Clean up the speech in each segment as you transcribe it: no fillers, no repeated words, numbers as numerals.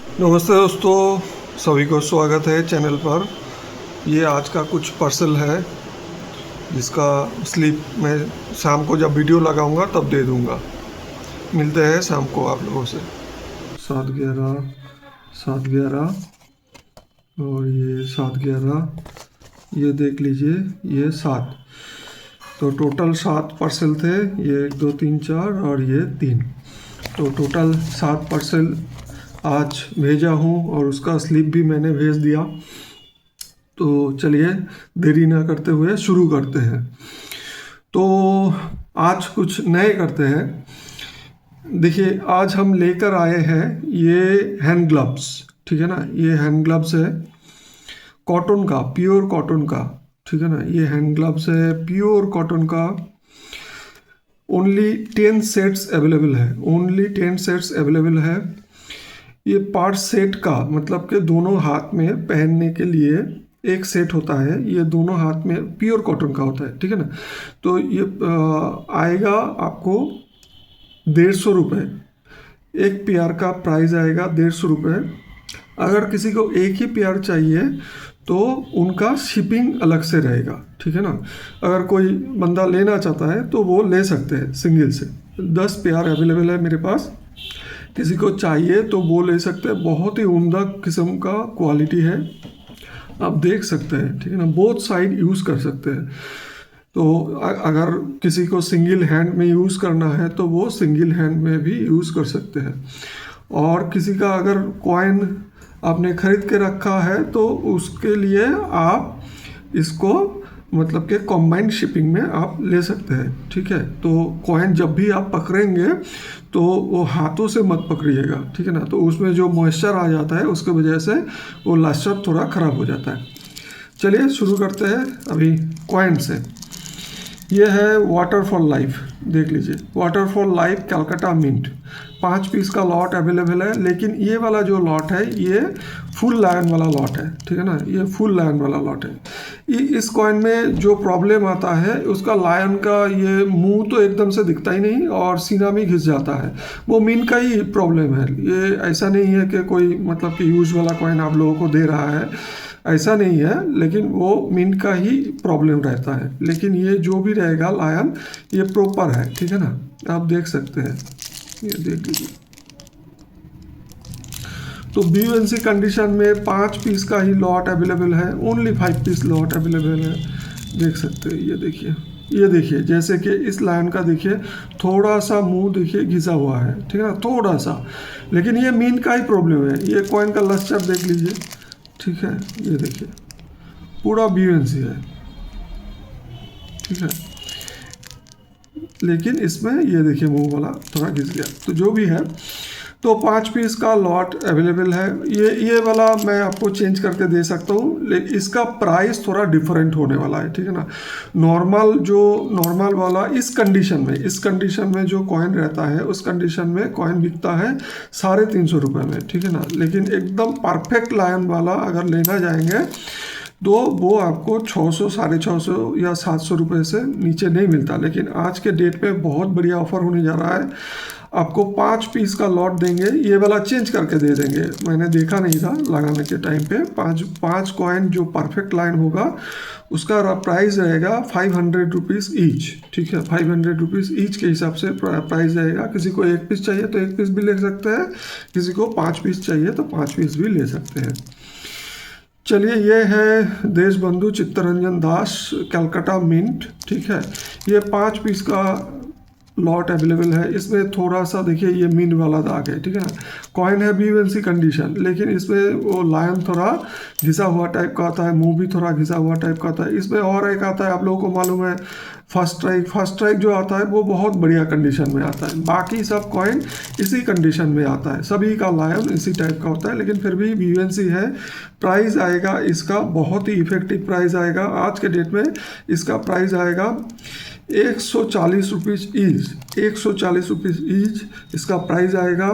नमस्ते दोस्तों, सभी को स्वागत है चैनल पर। ये आज का कुछ पार्सल है जिसका स्लिप मैं शाम को जब वीडियो लगाऊंगा तब दे दूंगा। मिलते हैं शाम को आप लोगों से। 7/11, 7/11 और ये 7/11, ये देख लीजिए, ये 7। तो टोटल 7 पार्सल थे। ये 1 2 3 4 और ये 3, तो टोटल 7 पार्सल आज भेजा हूँ और उसका स्लिप भी मैंने भेज दिया। तो चलिए देरी ना करते हुए शुरू करते हैं। तो आज कुछ नए करते हैं। देखिए, आज हम लेकर आए हैं ये हैंड ग्लव्स, ठीक है ना। ये हैंड ग्लव्स है कॉटन का, प्योर कॉटन का, ठीक है ना। ये हैंड ग्लव्स है प्योर कॉटन का। ओनली 10 सेट्स अवेलेबल है, ओनली 10 सेट्स अवेलेबल है। ये पार्ट सेट का मतलब कि दोनों हाथ में पहनने के लिए एक सेट होता है। ये दोनों हाथ में प्योर कॉटन का होता है, ठीक है ना। तो ये आएगा आपको 150 रुपये। एक पेयर का प्राइस आएगा 150 रुपये। अगर किसी को एक ही पेयर चाहिए तो उनका शिपिंग अलग से रहेगा, ठीक है ना। अगर कोई बंदा लेना चाहता है तो वो ले सकते हैं सिंगल से। 10 पेयर अवेलेबल है मेरे पास। किसी को चाहिए तो वो ले सकते हैं। बहुत ही उम्दा किस्म का क्वालिटी है, आप देख सकते हैं, ठीक है ना। बोथ साइड यूज़ कर सकते हैं। तो अगर किसी को सिंगल हैंड में यूज़ करना है तो वो सिंगल हैंड में भी यूज़ कर सकते हैं। और किसी का अगर कॉइन आपने ख़रीद के रखा है तो उसके लिए आप इसको मतलब कि कॉम्बाइंड शिपिंग में आप ले सकते हैं, ठीक है। तो कॉइन जब भी आप पकड़ेंगे तो वो हाथों से मत पकड़िएगा, ठीक है ना। तो उसमें जो मॉइस्चर आ जाता है उसके वजह से वो लस्टर थोड़ा ख़राब हो जाता है। चलिए शुरू करते हैं अभी कॉइन से। ये है वाटर फॉर लाइफ, देख लीजिए, water for life Calcutta mint. 5 piece का लॉट अवेलेबल है, लेकिन ये वाला जो लॉट है ये फुल लायन वाला लॉट है, ठीक है ना। ये फुल लायन वाला लॉट है। इस कॉइन में जो प्रॉब्लम आता है उसका लायन का ये मुंह तो एकदम से दिखता ही नहीं और सीना भी घिस जाता है। वो मीन का ही प्रॉब्लम है। ये ऐसा नहीं है कि कोई मतलब कि यूज वाला कॉइन आप लोगों को दे रहा है, ऐसा नहीं है। लेकिन वो मिन का ही प्रॉब्लम रहता है। लेकिन ये जो भी रहेगा लायन ये प्रॉपर है, ठीक है ना। आप देख सकते हैं, ये देख लीजिए। तो BUNC कंडीशन में 5 पीस का ही लॉट अवेलेबल है। ओनली 5 पीस लॉट अवेलेबल है, देख सकते हैं। ये देखिए, ये देखिए, जैसे कि इस लाइन का देखिए थोड़ा सा मुंह देखिए घिसा हुआ है, ठीक है ना, थोड़ा सा। लेकिन ये मीन का ही प्रॉब्लम है। ये कॉइन का लस्टर देख लीजिए, ठीक है। ये देखिए पूरा BUNC है, ठीक है। लेकिन इसमें ये देखिए मुंह वाला थोड़ा घिस गया। तो जो भी है, तो 5 पीस का लॉट अवेलेबल है। ये वाला मैं आपको चेंज करके दे सकता हूँ, लेकिन इसका प्राइस थोड़ा डिफरेंट होने वाला है, ठीक है ना। नॉर्मल वाला इस कंडीशन में जो कॉइन रहता है उस कंडीशन में कॉइन बिकता है 350 रुपये में, ठीक है ना। लेकिन एकदम परफेक्ट लायन वाला अगर लेना जाएंगे तो वो आपको 600, 650 या 700 रुपये से नीचे नहीं मिलता। लेकिन आज के डेट पे बहुत बढ़िया ऑफर होने जा रहा है। आपको 5 पीस का लॉट देंगे, ये वाला चेंज करके दे देंगे। मैंने देखा नहीं था लगाने के टाइम पे। 5 कॉइन जो परफेक्ट लाइन होगा उसका प्राइस रहेगा 500 रुपीज़ ईच, ठीक है। 500 रुपीज़ ईच के हिसाब से प्राइस रहेगा। किसी को 1 पीस चाहिए तो 1 पीस भी ले सकते हैं, किसी को 5 पीस चाहिए तो 5 पीस भी ले सकते हैं। चलिए, ये है देशबंधु चित्तरंजन दास कलकत्ता मिंट, ठीक है। ये 5 पीस का लॉट अवेलेबल है। इसमें थोड़ा सा देखिए ये मीन वाला दाग है, ठीक है ना। कॉइन है BUNC कंडीशन, लेकिन इसमें वो लायन थोड़ा घिसा हुआ टाइप का आता है, मुंह भी थोड़ा घिसा हुआ टाइप का आता है। इसमें और एक आता है, आप लोगों को मालूम है, फर्स्ट स्ट्राइक जो आता है वो बहुत बढ़िया कंडीशन में आता है। बाकी सब कॉइन इसी कंडीशन में आता है, सभी का लायन इसी टाइप का होता है। लेकिन फिर भी BUNC है। प्राइस आएगा इसका बहुत ही इफेक्टिव प्राइस आएगा। आज के डेट में इसका प्राइस आएगा 140 रुपीज़ ईच, 140 रुपीज़ ईच इसका प्राइस आएगा।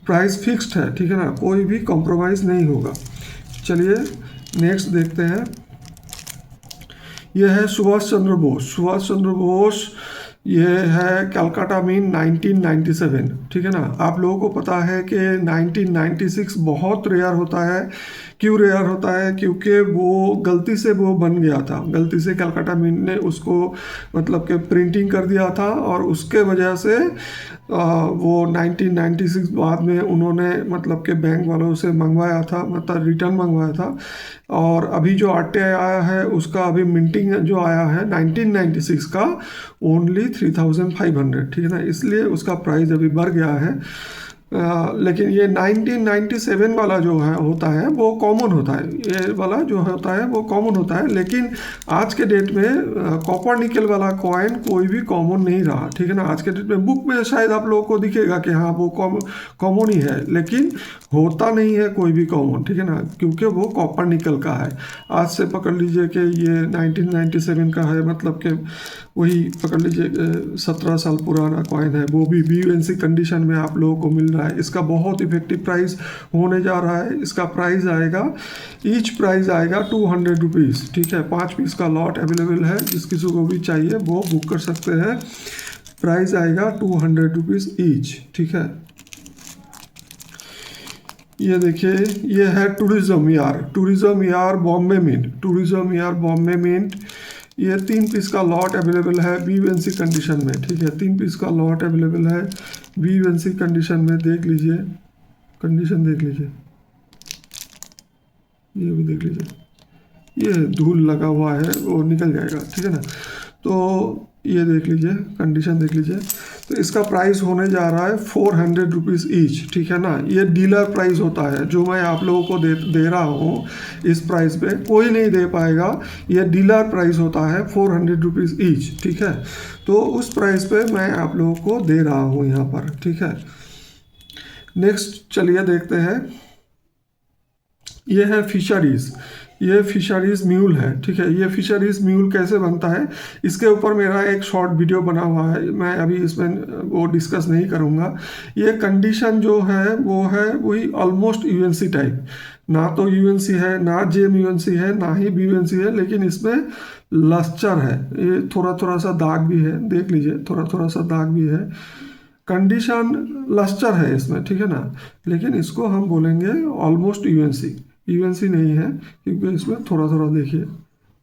प्राइस फिक्स्ड है, ठीक है ना, कोई भी कॉम्प्रोमाइज़ नहीं होगा। चलिए नेक्स्ट देखते हैं। यह है सुभाष चंद्र बोस। सुभाष चंद्र बोस ये है कलकत्ता मीन 1997, ठीक है ना। आप लोगों को पता है कि 1996 बहुत रेयर होता है। क्यों रेयर होता है? क्योंकि वो गलती से वो बन गया था, गलती से कलकत्ता मीन ने उसको मतलब कि प्रिंटिंग कर दिया था, और उसके वजह से वो 1996 बाद में उन्होंने मतलब कि बैंक वालों से मंगवाया था, मतलब रिटर्न मंगवाया था। और अभी जो आरटीआई आया है उसका अभी मिंटिंग जो आया है 1996 का ओनली 3500, ठीक है ना। इसलिए उसका प्राइस अभी बढ़ गया है। लेकिन ये 1997 वाला जो है होता है वो कॉमन होता है, ये वाला जो होता है वो कॉमन होता है। लेकिन आज के डेट में कॉपर निकल वाला कॉइन कोई भी कॉमन नहीं रहा, ठीक है ना। आज के डेट में बुक में शायद आप लोगों को दिखेगा कि हाँ वो कॉमन ही है, लेकिन होता नहीं है कोई भी कॉमन, ठीक है ना, क्योंकि वो कॉपर निकल का है। आज से पकड़ लीजिए कि ये 1997 का है, मतलब कि वही पकड़ लीजिए 17 साल पुराना कॉइन है, वो भी BUNC कंडीशन में आप लोगों को मिल रहा है। इसका बहुत इफेक्टिव प्राइस होने जा रहा है। इसका प्राइस आएगा, ईच प्राइस आएगा 200 रुपीज़, ठीक है। 5 पीस का लॉट अवेलेबल है, जिस किसी को भी चाहिए वो बुक कर सकते हैं। प्राइस आएगा 200 रुपीज़ ईच, ठीक है। ये देखिए, ये है टूरिज्म यार बॉम्बे मिंट, टूरिज्म यार बॉम्बे मिंट। ये 3 पीस का लॉट अवेलेबल है BUNC कंडीशन में, ठीक है। 3 पीस का लॉट अवेलेबल है BUNC कंडीशन में। देख लीजिए, कंडीशन देख लीजिए, ये भी देख लीजिए, ये धूल लगा हुआ है वो निकल जाएगा, ठीक है ना। तो ये देख लीजिए, कंडीशन देख लीजिए। तो इसका प्राइस होने जा रहा है 400 रुपीज़ ईच, ठीक है ना। ये डीलर प्राइस होता है, जो मैं आप लोगों को दे रहा हूँ इस प्राइस पे कोई नहीं दे पाएगा। ये डीलर प्राइस होता है 400 रुपीज़ ईच, ठीक है। तो उस प्राइस पे मैं आप लोगों को दे रहा हूँ यहाँ पर, ठीक है। नेक्स्ट चलिए देखते हैं, ये है फिशरीज़। ये फिशरीज म्यूल है, ठीक है। ये फिशरीज म्यूल कैसे बनता है, इसके ऊपर मेरा एक शॉर्ट वीडियो बना हुआ है, मैं अभी इसमें वो डिस्कस नहीं करूँगा। ये कंडीशन जो है वो है वही ऑलमोस्ट UNC टाइप, ना तो UNC है, ना JMUNC है, ना ही BUNC है, लेकिन इसमें लस्चर है। ये थोड़ा थोड़ा सा दाग भी है, देख लीजिए, थोड़ा थोड़ा सा दाग भी है। कंडीशन लस्चर है इसमें, ठीक है ना। लेकिन इसको हम बोलेंगे ऑलमोस्ट UNC नहीं है, क्योंकि इसमें थोड़ा थोड़ा देखिए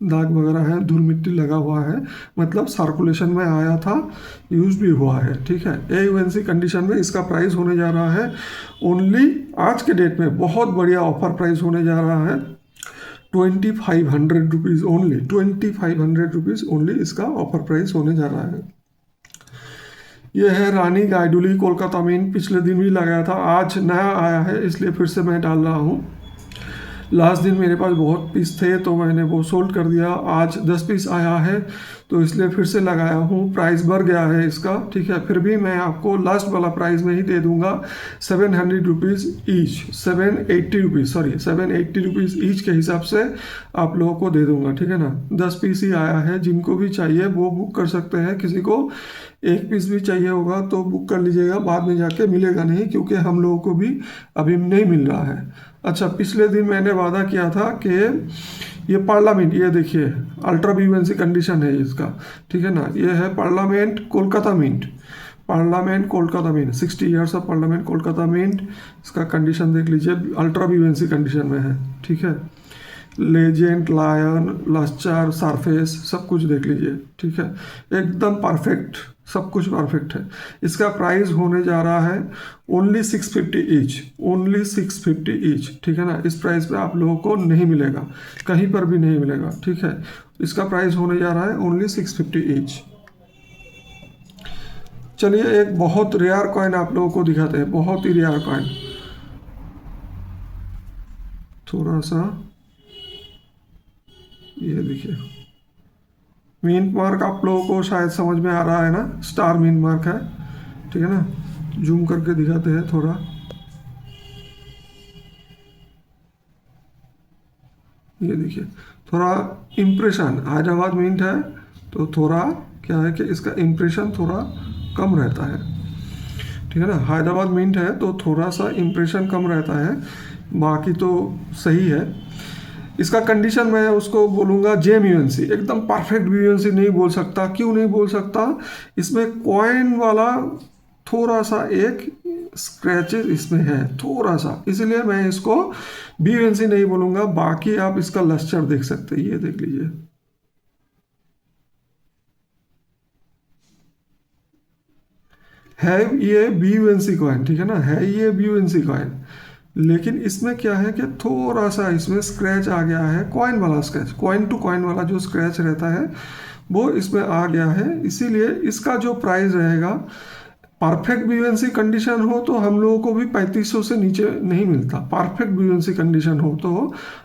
दाग वगैरह है, धूल मिट्टी लगा हुआ है, मतलब सर्कुलेशन में आया था, यूज भी हुआ है, ठीक है। AUNC कंडीशन में इसका प्राइस होने जा रहा है ओनली, आज के डेट में बहुत बढ़िया ऑफर प्राइस होने जा रहा है 2500 रुपीज़ ओनली, 2500 रुपीज़ ओनली इसका ऑफर प्राइस होने जा रहा है। यह है रानी गाइडुली कोलकाता मीन, पिछले दिन भी लगाया था, आज नया आया है इसलिए फिर से मैं डाल रहा हूँ। लास्ट दिन मेरे पास बहुत पीस थे तो मैंने वो सोल्ड कर दिया, आज 10 पीस आया है तो इसलिए फिर से लगाया हूँ। प्राइस बढ़ गया है इसका, ठीक है। फिर भी मैं आपको लास्ट वाला प्राइस में ही दे दूंगा 700 rupees each, 780 rupees, sorry 780 rupees each के हिसाब से आप लोगों को दे दूंगा, ठीक है ना। 10 पीस ही आया है, जिनको भी चाहिए वो बुक कर सकते हैं। किसी को 1 पीस भी चाहिए होगा तो बुक कर लीजिएगा, बाद में जाके मिलेगा नहीं, क्योंकि हम लोगों को भी अभी नहीं मिल रहा है। अच्छा, पिछले दिन मैंने वादा किया था कि ये पार्लियामेंट, ये देखिए अल्ट्रा BUNC कंडीशन है इसका, ठीक है ना। ये है parliament Kolkata mint, parliament Kolkata mint, 60 years of parliament Kolkata mint. इसका कंडीशन देख लीजिए, अल्ट्रा BUNC कंडीशन में है, ठीक है। लेजेंड, लायन, लस्चर, सरफेस सब कुछ देख लीजिए, ठीक है, एकदम परफेक्ट, सब कुछ परफेक्ट है। इसका प्राइस होने जा रहा है ओनली 650 ईच, ओनली 650 ईच, ठीक है ना। इस प्राइस पे आप लोगों को नहीं मिलेगा, कहीं पर भी नहीं मिलेगा, ठीक है। इसका प्राइस होने जा रहा है ओनली 650 ईच। चलिए एक बहुत रेयर कॉइन आप लोगों को दिखाते हैं, बहुत ही रेयर कॉइन, थोड़ा सा ये देखिए। मीन मार्क आप लोगों को शायद समझ में आ रहा है ना, स्टार मीन मार्क है, ठीक है ना। जूम करके दिखाते हैं थोड़ा, ये देखिए, थोड़ा इम्प्रेशन, हैदराबाद मिंट है तो थोड़ा क्या है कि इसका इम्प्रेशन थोड़ा कम रहता है, ठीक है ना। हैदराबाद मिंट है तो थोड़ा सा इम्प्रेशन कम रहता है, बाकी तो सही है। इसका कंडीशन मैं उसको बोलूँगा JMUNC, एकदम परफेक्ट BUNC नहीं बोल सकता। क्यों नहीं बोल सकता? इसमें कॉइन वाला थोड़ा सा एक स्क्रैचेस इसमें है थोड़ा सा, इसलिए मैं इसको BUNC नहीं बोलूँगा। बाकी आप इसका लस्टर देख सकते हैं, ये देख लीजिए, है ये BUNC कॉइन, ठीक है ना, है ये BUNC कॉइन। लेकिन इसमें क्या है कि थोड़ा सा इसमें स्क्रैच आ गया है, कॉइन वाला स्क्रैच, कॉइन टू कॉइन वाला जो स्क्रैच रहता है वो इसमें आ गया है। इसीलिए इसका जो प्राइस रहेगा, परफेक्ट BUNC कंडीशन हो तो हम लोगों को भी 3500 से नीचे नहीं मिलता। परफेक्ट BUNC कंडीशन हो तो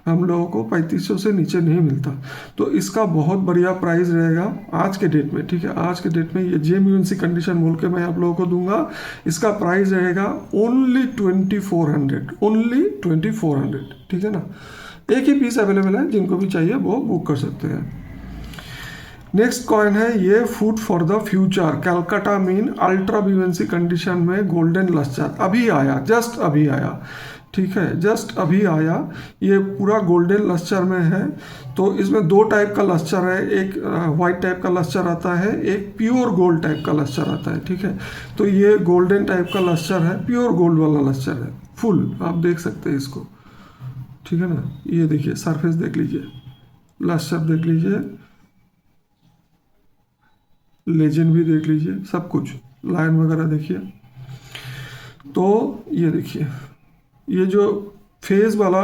हम लोगों को 3500 से नीचे नहीं मिलता। तो इसका बहुत बढ़िया प्राइस रहेगा आज के डेट में, ठीक है। आज के डेट में ये JMUNC कंडीशन बोल के मैं आप लोगों को दूंगा। इसका प्राइस रहेगा ओनली 2400, ओनली 2400, ठीक है ना। एक ही पीस अवेलेबल है, जिनको भी चाहिए वो बुक कर सकते हैं। नेक्स्ट कॉइन है ये food for the future Calcutta mean ultra BUNC condition में गोल्डन लस्टर, अभी आया, जस्ट अभी आया, ठीक है, जस्ट अभी आया। ये पूरा गोल्डन लस्टर में है। तो इसमें दो टाइप का लस्टर है, एक वाइट टाइप का लस्टर आता है, एक प्योर गोल्ड टाइप का लस्टर आता है, ठीक है। तो ये गोल्डन टाइप का लस्टर है, प्योर गोल्ड वाला लस्टर है, फुल आप देख सकते हैं इसको, ठीक है ना। ये देखिए सरफेस देख लीजिए, लस्टर देख लीजिए, लेजेंड भी देख लीजिए, सब कुछ लाइन वगैरह देखिए। तो ये देखिए, ये जो फेस वाला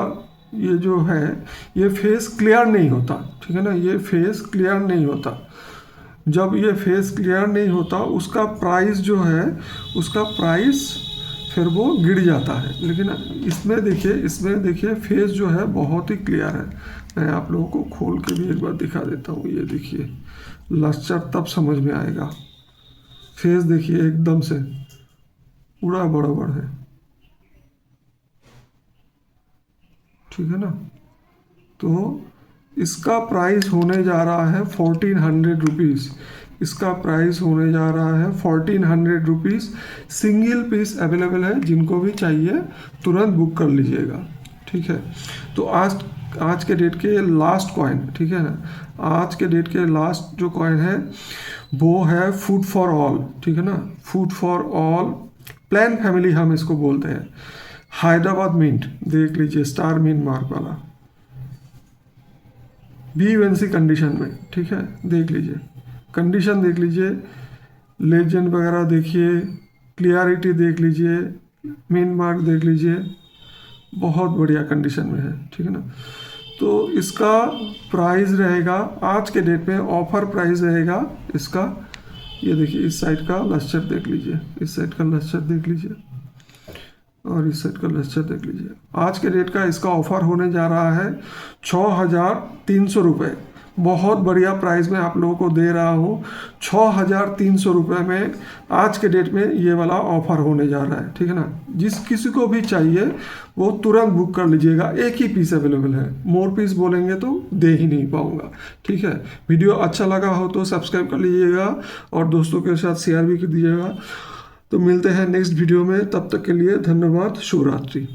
ये जो है, ये फेस क्लियर नहीं होता, ठीक है ना, ये फेस क्लियर नहीं होता। जब ये फेस क्लियर नहीं होता उसका प्राइस जो है, उसका प्राइस फिर वो गिर जाता है। लेकिन इसमें देखिए, इसमें देखिए फेस जो है बहुत ही क्लियर है। मैं आप लोगों को खोल के भी एक बार दिखा देता हूँ। ये देखिए लस्टर, तब समझ में आएगा। फेस देखिए एकदम से पूरा बराबर है, ठीक है ना। तो इसका प्राइस होने जा रहा है 1400 रुपीज़। इसका प्राइस होने जा रहा है 1400 रुपीज़। सिंगल पीस अवेलेबल है, जिनको भी चाहिए तुरंत बुक कर लीजिएगा, ठीक है। तो आज के डेट के लास्ट कॉइन, ठीक है ना, आज के डेट के लास्ट जो कॉइन है वो है फूड फॉर ऑल, ठीक है ना। Food for all plan family हम इसको बोलते हैं। हैदराबाद मिंट देख लीजिए, स्टार मिंट मार्क वाला BUNC कंडीशन में, ठीक है। देख लीजिए कंडीशन, देख लीजिए लेजेंड वगैरह देखिए, क्लियरिटी देख लीजिए, मिंट मार्क देख लीजिए, बहुत बढ़िया कंडीशन में है, ठीक है ना। तो इसका प्राइस रहेगा आज के डेट में, ऑफर प्राइस रहेगा इसका। ये देखिए इस साइड का लस्टर देख लीजिए, इस साइड का लस्टर देख लीजिए, और इस सेट का लस्टर देख लीजिए। आज के रेट का इसका ऑफर होने जा रहा है 6300 रुपये। बहुत बढ़िया प्राइस में आप लोगों को दे रहा हूँ। 6300 रुपये में आज के डेट में ये वाला ऑफर होने जा रहा है, ठीक है ना। जिस किसी को भी चाहिए वो तुरंत बुक कर लीजिएगा। एक ही पीस अवेलेबल है, मोर पीस बोलेंगे तो दे ही नहीं पाऊँगा, ठीक है। वीडियो अच्छा लगा हो तो सब्सक्राइब कर लीजिएगा और दोस्तों के साथ शेयर भी कर दीजिएगा। तो मिलते हैं नेक्स्ट वीडियो में, तब तक के लिए धन्यवाद, शुभ रात्रि।